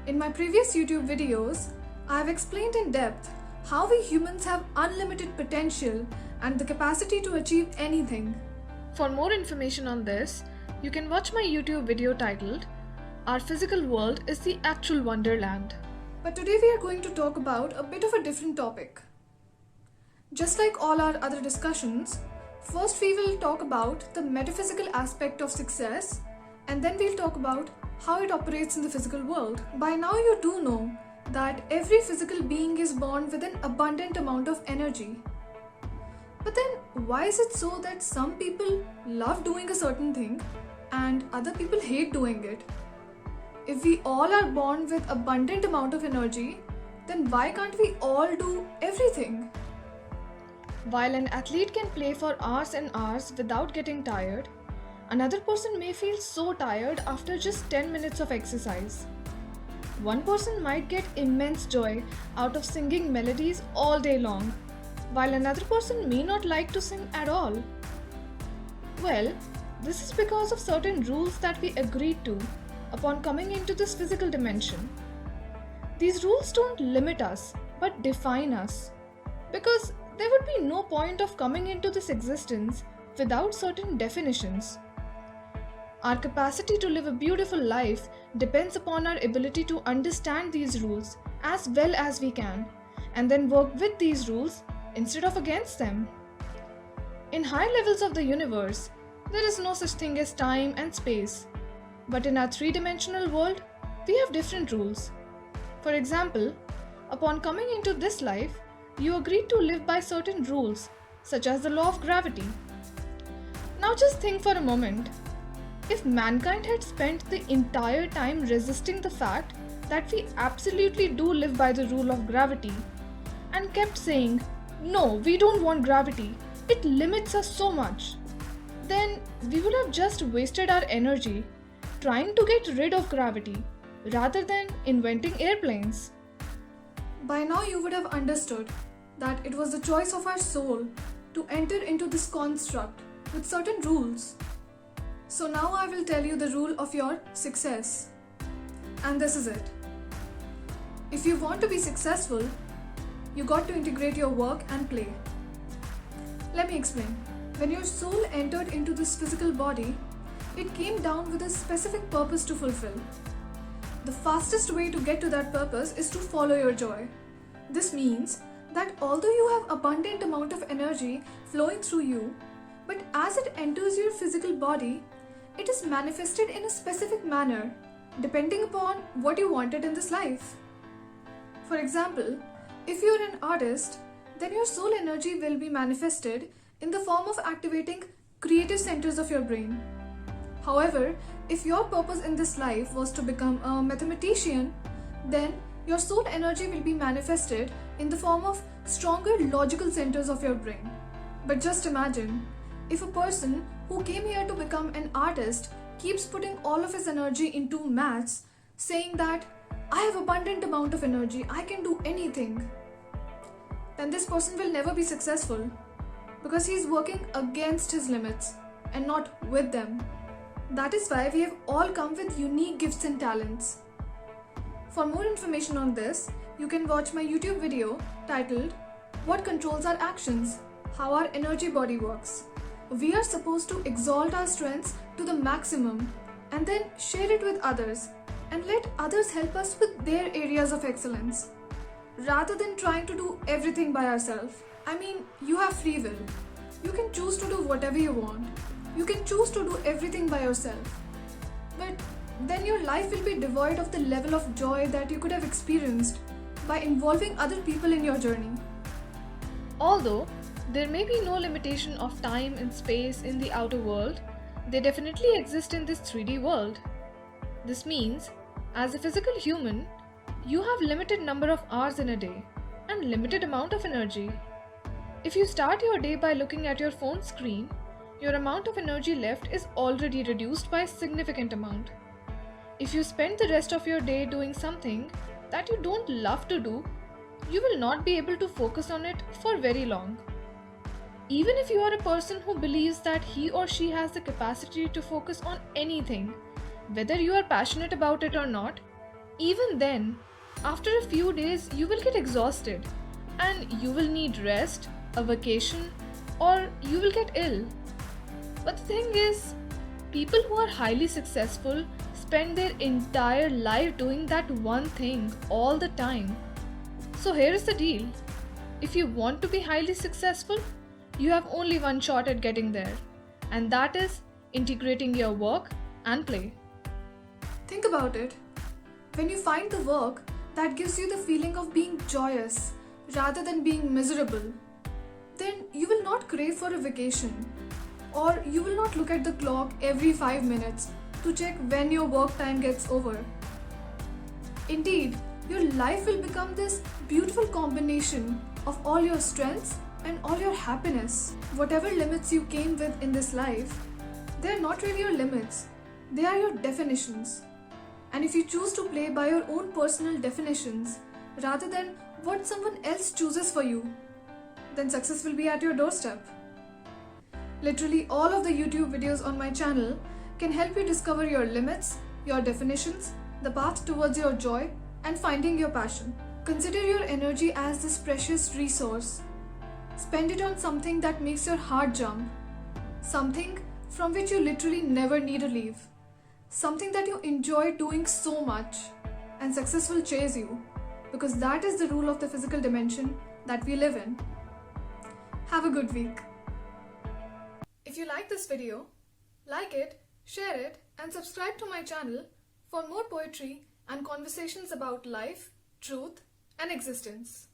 In my previous YouTube videos, I have explained in depth how we humans have unlimited potential and the capacity to achieve anything. For more information on this, you can watch my YouTube video titled Our Physical World is the Actual Wonderland. But today we are going to talk about a bit of a different topic. Just like all our other discussions, first we will talk about the metaphysical aspect of success, and then we'll talk about how it operates in the physical world. By now you do know that every physical being is born with an abundant amount of energy. But then why is it so that some people love doing a certain thing and other people hate doing it? If we all are born with abundant amount of energy, then why can't we all do everything? While an athlete can play for hours and hours without getting tired, another person may feel so tired after just 10 minutes of exercise. One person might get immense joy out of singing melodies all day long, while another person may not like to sing at all. Well, this is because of certain rules that we agreed to upon coming into this physical dimension. These rules don't limit us, but define us, because there would be no point of coming into this existence without certain definitions. Our capacity to live a beautiful life depends upon our ability to understand these rules as well as we can, and then work with these rules instead of against them. In high levels of the universe, there is no such thing as time and space, but in our three-dimensional world, we have different rules. For example, upon coming into this life, you agreed to live by certain rules, such as the law of gravity. Now just think for a moment. If mankind had spent the entire time resisting the fact that we absolutely do live by the rule of gravity, and kept saying, "No, we don't want gravity, it limits us so much," then we would have just wasted our energy trying to get rid of gravity rather than inventing airplanes. By now you would have understood that it was the choice of our soul to enter into this construct with certain rules. So now I will tell you the rule of your success. And this is it. If you want to be successful, you got to integrate your work and play. Let me explain. When your soul entered into this physical body, it came down with a specific purpose to fulfill. The fastest way to get to that purpose is to follow your joy. This means that although you have abundant amount of energy flowing through you, but as it enters your physical body, it is manifested in a specific manner depending upon what you wanted in this life. For example, if you are an artist, then your soul energy will be manifested in the form of activating creative centers of your brain. However, if your purpose in this life was to become a mathematician, then your soul energy will be manifested in the form of stronger logical centers of your brain. But just imagine, if a person who came here to become an artist keeps putting all of his energy into maths, saying that I have abundant amount of energy, I can do anything, then this person will never be successful because he is working against his limits and not with them. That is why we have all come with unique gifts and talents. For more information on this, you can watch my YouTube video titled What Controls Our Actions? How Our Energy Body Works. We are supposed to exalt our strengths to the maximum and then share it with others and let others help us with their areas of excellence, rather than trying to do everything by ourselves. I mean, you have free will. You can choose to do whatever you want. You can choose to do everything by yourself. But then your life will be devoid of the level of joy that you could have experienced by involving other people in your journey. Although there may be no limitation of time and space in the outer world, they definitely exist in this 3D world. This means, as a physical human, you have limited number of hours in a day and limited amount of energy. If you start your day by looking at your phone screen, your amount of energy left is already reduced by a significant amount. If you spend the rest of your day doing something that you don't love to do, you will not be able to focus on it for very long. Even if you are a person who believes that he or she has the capacity to focus on anything, whether you are passionate about it or not, Even then, after a few days, you will get exhausted and you will need rest, a vacation, or you will get ill. But the thing is, people who are highly successful spend their entire life doing that one thing all the time. So here is the deal. If you want to be highly successful, you have only one shot at getting there, and that is integrating your work and play. Think about it. When you find the work that gives you the feeling of being joyous rather than being miserable, then you will not crave for a vacation, or you will not look at the clock every 5 minutes to check when your work time gets over. Indeed, your life will become this beautiful combination of all your strengths and all your happiness. Whatever limits you came with in this life, they are not really your limits, they are your definitions. And if you choose to play by your own personal definitions rather than what someone else chooses for you, then success will be at your doorstep. Literally all of the YouTube videos on my channel can help you discover your limits, your definitions, the path towards your joy, and finding your passion. Consider your energy as this precious resource. Spend it on something that makes your heart jump, something from which you literally never need to leave, something that you enjoy doing so much, and success will chase you, because that is the rule of the physical dimension that we live in. Have a good week. If you like this video, like it, share it, and subscribe to my channel for more poetry and conversations about life, truth, and existence.